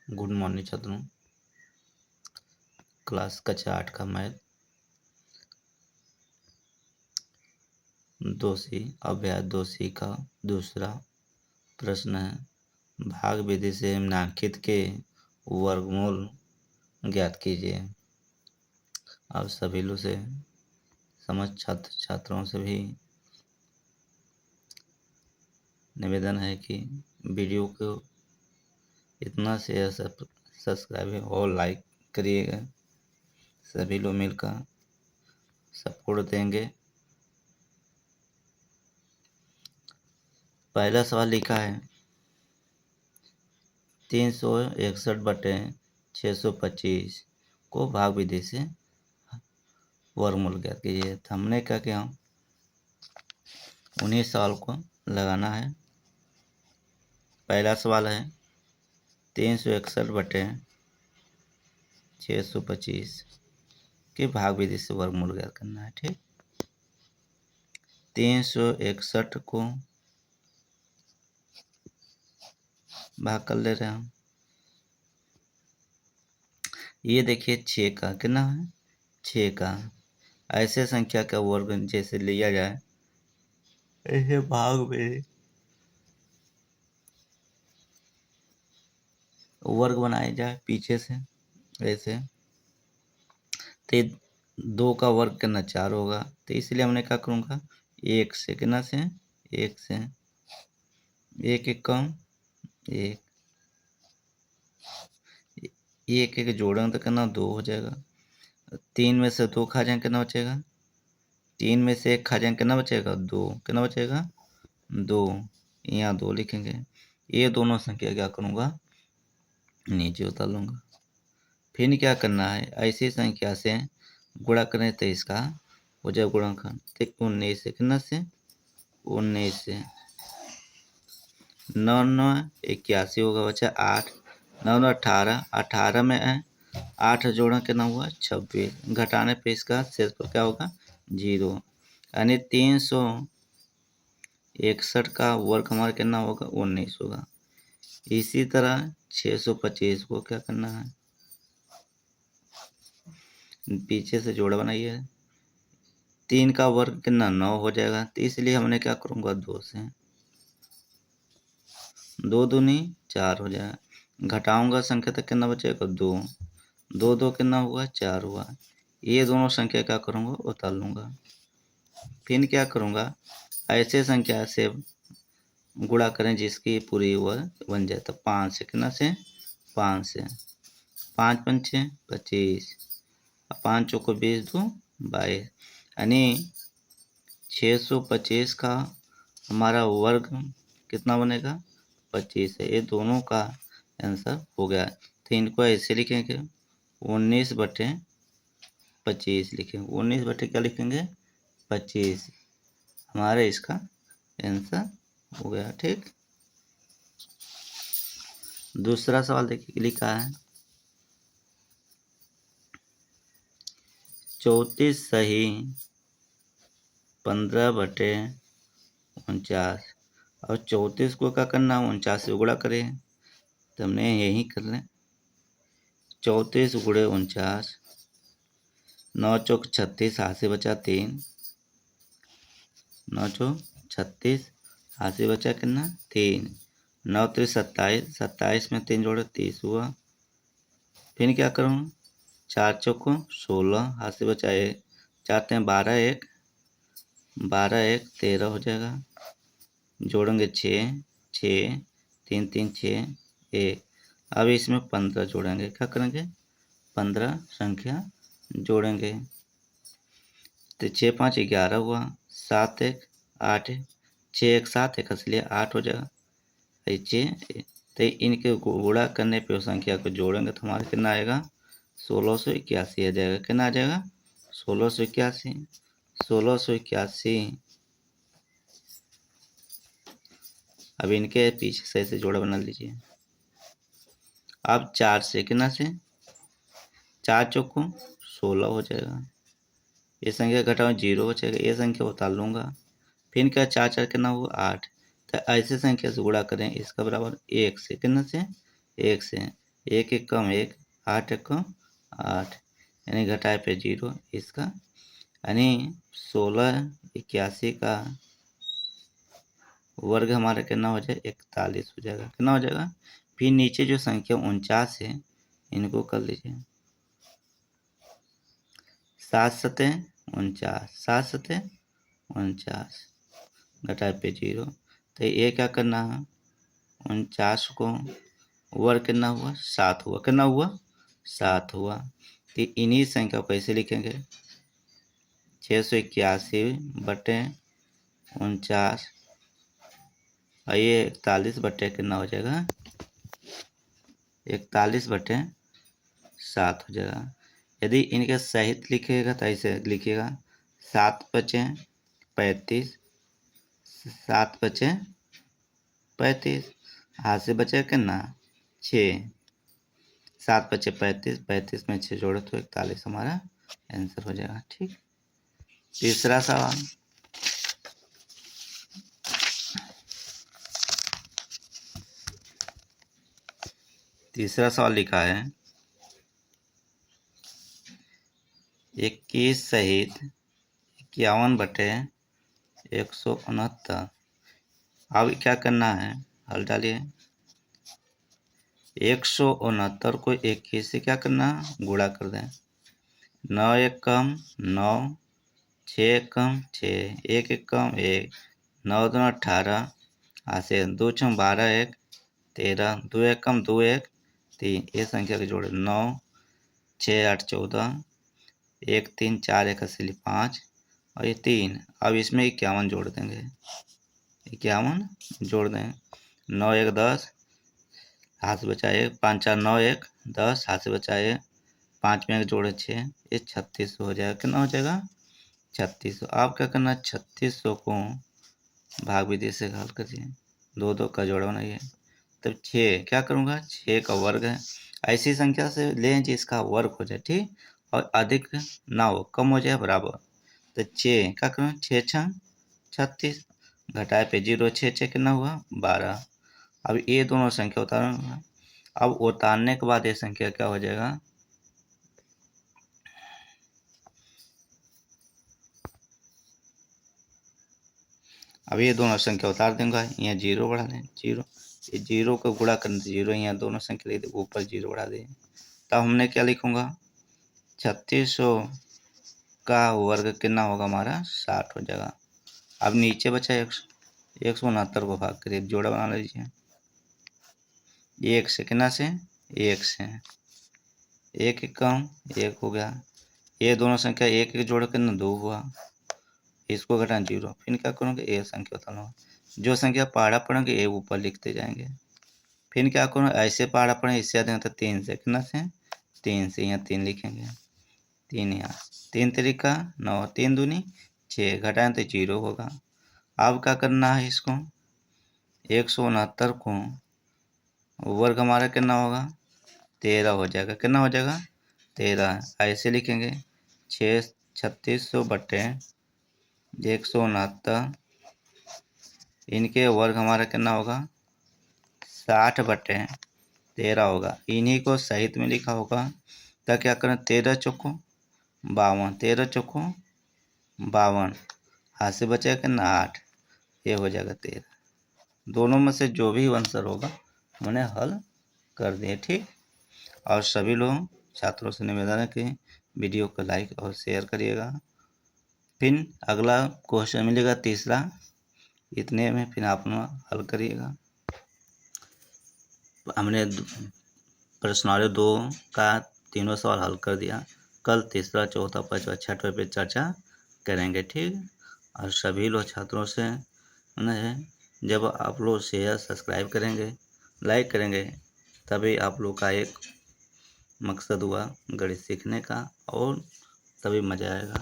Good morning छात्रों। Class कक्षा 8 का मैथ दोषी अभ्यास दोषी का दूसरा प्रश्न है। भाग विधि से निम्नलिखित के वर्गमूल ज्ञात कीजिए। अब सभी लोग से समस्त छात्र छात्राओं से भी निवेदन है कि वीडियो को इतना शेयर सब्सक्राइब और लाइक करिएगा। सभी लोग मिलकर सपोर्ट देंगे। पहला सवाल लिखा है 361/625 को भाग विधि से वर्गमूल ज्ञात कीजिए। तो हमने क्या किया, उन्हीं सवाल को लगाना है। पहला सवाल है 361/625 के भाग विधि से वर्गमूल ज्ञात करना है। ठीक, 361 को भाग कर ले रहे हैं हम। ये देखिए 6 का कितना है, 6 का। ऐसे संख्या का वर्ग जैसे लिया जाए ऐसे भाग में वर्ग बनाया जाए पीछे से ऐसे, तो 2 का वर्ग करना 4 होगा। तो इसलिए हमने क्या करूँगा, 1 से कितना से 1 से 1 1 कम 1 1 1 जोड़ेंगे तो कितना 2 हो जाएगा। 3 में से 2 खा जाएंगे कितना बचेगा, 3 में से 1 खा जाएंगे कितना बचेगा 2, कितना बचेगा 2। यहाँ 2 लिखेंगे। ये दोनों संख्या क्या करूँगा, नीचे उतार लूँगा। फिर क्या करना है, ऐसी संख्या से गुणा करें तो इसका हो जाए गुणनखंड। तो 19 से कितना से 19 से 9 9 81 होगा बच्चा 8 9 9 18 18 में 8 जोड़ा कितना हुआ 26, घटाने पे इसका शेष पर क्या होगा 0। यानी 361 का वर्ग हमारा कितना होगा 19 होगा। इसी तरह 625 को क्या करना है, पीछे से जोड़ा बनाइए। 3 का वर्ग कितना 9 हो जाएगा। तो इसलिए हमने क्या करूँगा 2 से 2 दूनी 4 हो जाएगा। घटाऊंगा संख्या तक कितना बचेगा 2 2 2 कितना हुआ 4 हुआ। ये दोनों संख्या क्या करूँगा उतार लूँगा। फिर क्या करूँगा, ऐसे संख्या से गुणा करें जिसकी पूरी वह बन जाए। तो 5 से कितना से 5 से 5 पंचे 25, 5 चौको 20 2 22, यानी 625 का हमारा वर्ग कितना बनेगा 25 है। ये दोनों का आंसर हो गया। तो इनको ऐसे लिखेंगे 19/25 लिखेंगे। 19 क्या लिखेंगे 25, हमारा इसका आंसर हो गया। ठीक, दूसरा सवाल देखिए लिखा है 34 सही 15/49। और 34 को क्या करना 49 से गुणा करें। तो हमने यही कर लें 34 गुणे 49, 9 चौक 36, हाथ से बचा 3, 9 चौक 36, हाथ से बचा कितना 3, 9 3 27, 27 में 3 जोड़े 30 हुआ। फिर क्या करूँ 4 चौको 16, हाथ से बचा 1, 4 3 12 1 12 1 13 हो जाएगा। जोड़ेंगे 6 6 3 3 6 1। अब इसमें 15 जोड़ेंगे। क्या करेंगे 15 संख्या जोड़ेंगे। तो 6 5 11 हुआ, 7 1 8, 6 1 7 1 इसलिए 8 हो जाएगा। 6 तो इनके गुणा करने पे उस संख्या को जोड़ेंगे तो हमारा कितना आएगा 1681 आ जाएगा। कितना आ जाएगा 1681 1681। अब इनके पीछे से ऐसे जोड़ा बना लीजिए। अब 4 से कितना से 4 चौको 16 हो जाएगा। ये संख्या घटाओ 0 बचेगा। ये संख्या उतार लूँगा। फिर क्या 4 4 कितना हुआ 8। तो ऐसे संख्या से गुणा करें इसका बराबर 1 से कितना से 1 से, एक एक कम एक, 8 एक कम 8, यानी घटाए पे 0 इसका, यानी 1681 का वर्ग हमारा कितना हो जाए 41 हो जाएगा। कितना हो जाएगा? फिर नीचे जो संख्या 49 है इनको कर लीजिए। 7 सतह 49, 7 सतह 49 घटाए पे 0, तो ये क्या करना है 49 को वर्ग कितना हुआ 7 हुआ, कितना हुआ 7 हुआ। तो इन्हीं संख्या को कैसे लिखेंगे 681 बटे 49 और ये 41 बटे कितना हो जाएगा 41 बटे 7 हो जाएगा। यदि इनके सहित लिखिएगा तो ऐसे लिखिएगा 7 बचे 35, 7 बचे 35, हाथ से बचे कितना 6, 7 बचे 35, 35 में 6 जोड़े तो 41 हमारा आंसर हो जाएगा। ठीक, तीसरा सवाल, तीसरा सवाल लिखा है 21 सहित 51 बटे 169। अब क्या करना है हल डालिए। 169 को 21 से क्या करना गुणा कर दें। 9 एक कम 9, 6 एक कम 6, 1 एक कम 1, 9 दूना 18, से 2 छम 12 1 13, 2 एक कम 2 1 3, ये संख्या के जोड़े 9, 6 8 14, 1 3 4 1 असली 5 और ये 3। अब इसमें 51 जोड़ देंगे, 51 जोड़ दें। 9 1 10, हाथ से बचा 1, 5 4 9 1 10, हाथ से बचा 1, 5 में 1 जोड़े 6, ये 3600 हो जाएगा। कितना हो जाएगा 3600। आप क्या करना 3600 को भाग विधि से हल करिए, 2 2 का जोड़ा बनाइए, तब 6 क्या करूँगा 6 का वर्ग है। ऐसी संख्या से लें जिसका वर्ग हो जाए, ठीक, और अधिक ना हो, कम हो जाए बराबर। तो 6 क्या करूँ 6 6 36 घटाए पे 0, 6 6 कितना हुआ 12। अब ये दोनों संख्या उतारूंगा। अब उतारने के बाद ये संख्या क्या हो जाएगा अब ये दोनों संख्या उतार दूंगा, यहाँ 0 बढ़ा दें 0, ये 0 को गुणा करने से 0, यहाँ दोनों संख्या लिख दे ऊपर 0 बढ़ा दें। तब हमने क्या लिखूंगा 3600 का वर्ग कितना होगा हमारा 60 हो जाएगा। अब नीचे बचा 169 को भाग करिए, जोड़ा बना लीजिए। 1 से कितना से 1 से 1 एक कम 1 हो गया, ये दोनों संख्या 1 एक जोड़ कितना 2 हुआ, इसको घटाना 0। फिर क्या करूँगा ये संख्या उतारूँगा, जो संख्या पहाड़ा पड़ेंगे ये ऊपर लिखते जाएंगे। फिर क्या करूँ ऐसे पहाड़ा पड़े इससे याद तो 3 से कितना से 3 से यहाँ 3 लिखेंगे, 3 यहाँ 3 तरीका 9, 3 दूनी 6 घटाएं तो 0 होगा। अब क्या करना है इसको 169 को वर्ग हमारा कितना होगा 13 हो जाएगा। कितना हो जाएगा 13, ऐसे लिखेंगे 3600 बटे 169, इनके वर्ग हमारा कितना होगा 60 बटे 13 होगा। इन्हीं को सहित में लिखा होगा, तो क्या करें 13 चौको 52, 13 चौको 52, हाथ से बचेगा कितना 8, ये हो जाएगा 13। दोनों में से जो भी आंसर होगा हमने हल कर दिए। ठीक, और सभी लोग छात्रों से निवेदन है कि वीडियो को लाइक और शेयर करिएगा। फिर अगला क्वेश्चन मिलेगा तीसरा, इतने में फिर आप हल करिएगा। हमने प्रश्नावली 2 का तीनों सवाल हल कर दिया। कल तीसरा चौथा पाँचवा छठवा पे चर्चा करेंगे। ठीक, और सभी लोग छात्रों से जब आप लोग शेयर सब्सक्राइब करेंगे लाइक करेंगे तभी आप लोग का एक मकसद हुआ गणित सीखने का, और तभी मज़ा आएगा।